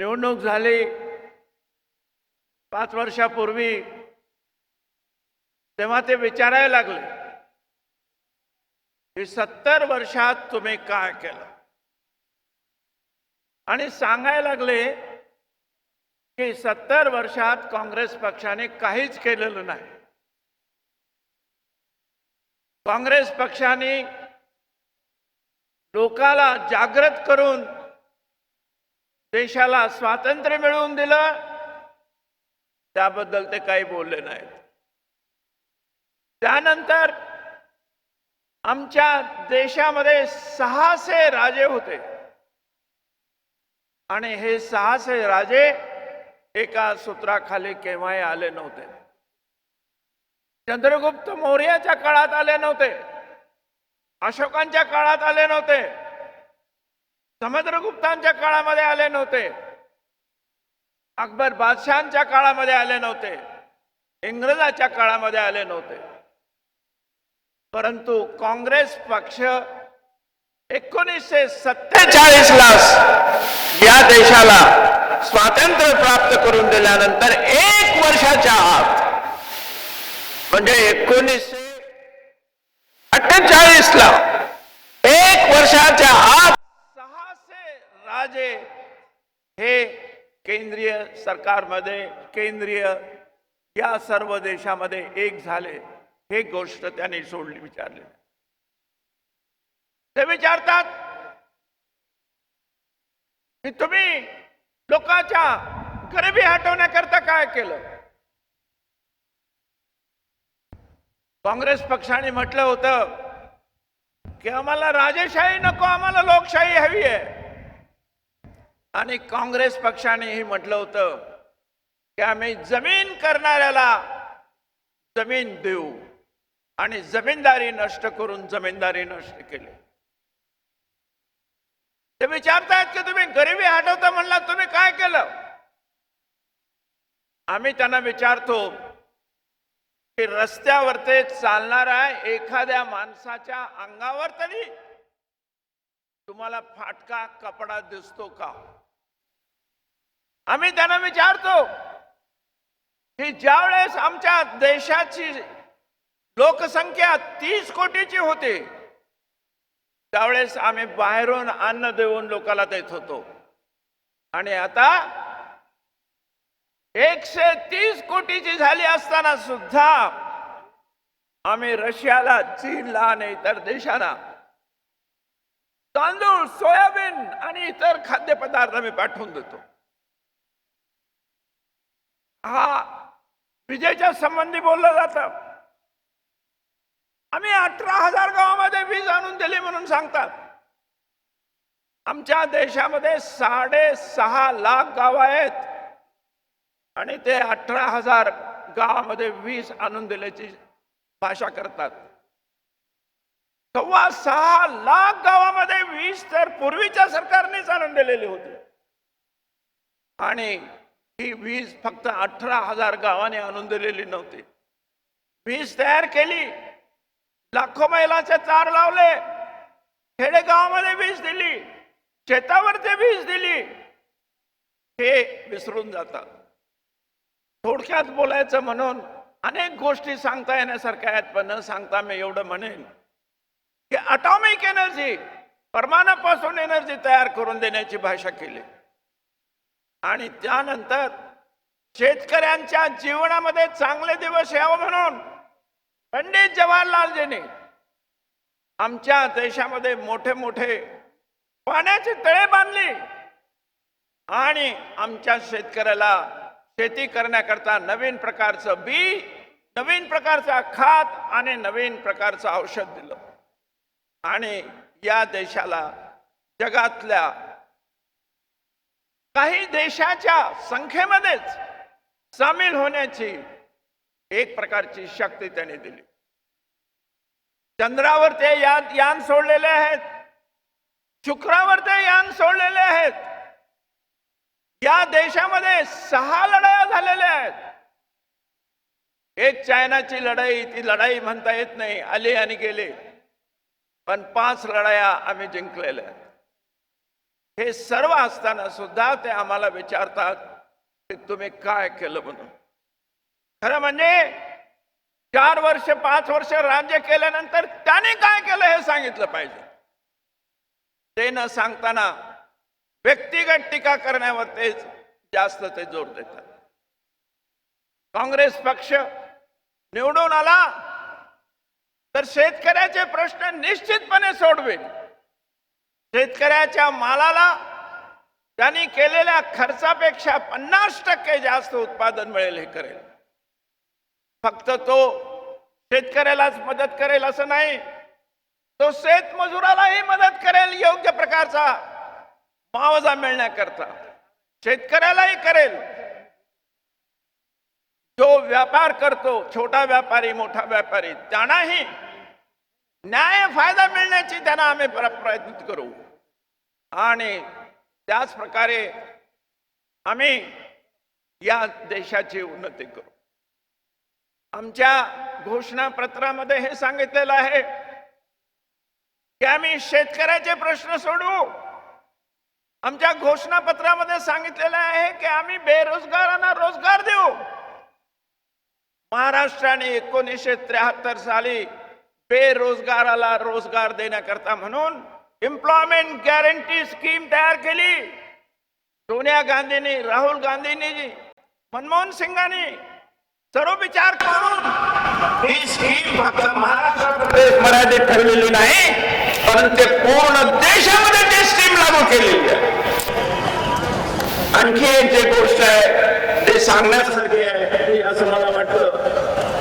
निवडणूक झाली 5 वर्षापूर्वी, तेव्हा ते विचारायला लागले की 70 वर्षात तुम्ही काय केलं, आणि सांगायला लागले की 70 वर्षात काँग्रेस पक्षाने काहीच केलेलं नाही. काँग्रेस पक्षाने लोकाला जागृत करून देशाला स्वातंत्र्य मिळवून दिलं, त्याबद्दल ते काही बोलले नाहीत. त्यानंतर आमच्या देशामध्ये 600 राजे होते आणि हे 600 राजे एका सूत्राखाली केव्हाही आले नव्हते. चंद्रगुप्त मौर्याच्या काळात आले नव्हते, अशोकांच्या काळात आले नव्हते, समुद्रगुप्तांच्या काळामध्ये आले नव्हते, अकबर बादशहांच्या काळामध्ये आले नव्हते, इंग्रजाच्या काळामध्ये आले नव्हते. परंतु काँग्रेस पक्ष 1947 ला या देशाला स्वातंत्र्य प्राप्त करून दिल्यानंतर 1 वर्षाच्या आत, म्हणजे 1948 ला 1 वर्षाच्या आत 600 राजे हे केंद्रीय सरकारमध्ये, केंद्रीय या सर्व देशामध्ये एक झाले. हे गोष्ट त्यांनी विचारली. ते विचारतात की तुम्ही लोकांच्या गरिबी हटवण्याकरता काय केलं. काँग्रेस पक्षाने म्हटलं होतं की आम्हाला राजेशाही नको, आम्हाला लोकशाही हवी आहे. आणि काँग्रेस पक्षाने हे म्हटलं होतं की आम्ही जमीन करणाऱ्याला जमीन देऊ, आणि जमीनदारी नष्ट करून जमीनदारी नष्ट केली. ते विचारतायत की तुम्ही गरिबी हटवता म्हणला, तुम्ही काय केलं. आम्ही त्यांना विचारतो की रस्त्यावर ते चालणाऱ्या एखाद्या माणसाच्या अंगावर तरी तुम्हाला फाटका कपडा दिसतो का. आम्ही त्यांना विचारतो की ज्यावेळेस आमच्या देशाची लोकसंख्या 30 कोटीची होती, त्यावेळेस आम्ही बाहेरून अन्न देऊन लोकांना देत होतो, आणि आता 130 कोटीची झाली असताना सुद्धा आम्ही रशियाला, चीनला आणि इतर देशांना तांदूळ, सोयाबीन आणि इतर खाद्यपदार्थ आम्ही पाठवून देतो. हा विजेच्या संबंधी बोललं जातं. आम्ही 18,000 गावामध्ये वीज आणून दिली म्हणून सांगतात. आमच्या देशामध्ये 6.5 लाख गाव आहेत आणि ते 18,000 गावामध्ये वीज आणून दिल्याची भाषा करतात. 6.25 लाख गावामध्ये वीज तर पूर्वीच्या सरकारनेच आणून दिलेली होती, आणि ही वीज फक्त 18,000 गावाने आणून दिलेली नव्हती. वीज तयार केली, लाखो महिलांचे तार लावले, खेडेगावामध्ये वीज दिली, शेतावरती वीज दिली. हे विसरून जातात. थोडक्यात बोलायचं म्हणून अनेक गोष्टी सांगता येण्यासारख्या आहेत, पण न सांगता मी एवढं म्हणेन की ॲटॉमिक एनर्जी, परमाणुपासून एनर्जी तयार करून देण्याची भाषा केली. आणि त्यानंतर शेतकऱ्यांच्या जीवनामध्ये चांगले दिवस यावं म्हणून पंडित जवाहरलालजींनी आमच्या देशामध्ये मोठे मोठे पाण्याचे तळे बांधले, आणि आमच्या शेतकऱ्याला शेती करण्याकरता नवीन प्रकारचं बी, नवीन प्रकारचा खत आणि नवीन प्रकारचं औषध दिलं. आणि या देशाला जगातल्या काही देशाच्या संख्येमध्येच सामील होण्याची एक प्रकारची शक्ती त्यांनी दिली. चंद्रावर ते यान सोडलेले आहेत, शुक्रावर ते यान सोडलेले आहेत, या देशामध्ये 6 लढाया झालेल्या आहेत. एक चायनाची लढाई, ती लढाई म्हणता येत नाही, आले आणि गेले, पण 5 लढाया आम्ही जिंकलेल्या आहेत. हे सर्व असताना सुद्धा ते आम्हाला विचारतात की तुम्ही काय केलं म्हणून. खरं म्हणजे 4 वर्ष 5 वर्ष राज्य केल्यानंतर त्याने काय केलं हे सांगितलं पाहिजे. ते न सांगताना व्यक्तिगत टीका करण्यावर तेच जास्त ते जोर देतात. काँग्रेस पक्ष निवडून आला तर शेतकऱ्याचे प्रश्न निश्चितपणे सोडवेल. शेतकऱ्याच्या मालाला त्यांनी केलेल्या खर्चापेक्षा 50% जास्त उत्पादन मिळेल हे करेल. फक्त तो शेतकऱ्यालाच मदत करेल असं नाही, तो शेतमजुरालाही मदत करेल. योग्य प्रकारचा मुआवजा मिळण्याकरता शेतकऱ्यालाही करेल. जो व्यापार करतो, छोटा व्यापारी मोठा व्यापारी, त्यांनाही न्याय फायदा मिळण्याची त्यांना आम्ही प्रयत्न करू. आणि त्याच प्रकारे आम्ही या देशाची उन्नती करू. आमच्या घोषणापत्रामध्ये हे सांगितलेलं आहे की आम्ही शेतकऱ्याचे प्रश्न सोडवू. आमच्या घोषणापत्रामध्ये सांगितलेलं आहे की आम्ही बेरोजगारांना रोजगार देऊ. महाराष्ट्राने 1973 साली बेरोजगाराला रोजगार देण्याकरता म्हणून एम्प्लॉयमेंट गॅरंटी स्कीम तयार केली. सोनिया गांधींनी, राहुल गांधींनी, मनमोहन सिंगांनी सर्व विचार करून ही स्कीम फक्त महाराष्ट्रामध्ये मर्यादित ठरलेली नाही, परंतु ते पूर्ण देशामध्ये ती स्कीम लागू केलेली आहे. आणखी एक जे गोष्ट आहे ते सांगण्यासारखी आहे असं मला वाटतं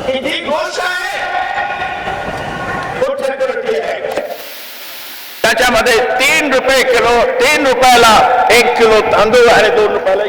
की जी गोष्ट आहे त्याच्यामध्ये 3 रुपये किलो, 3 रुपयाला 1 किलो तांदूळ आणि 2 रुपयाला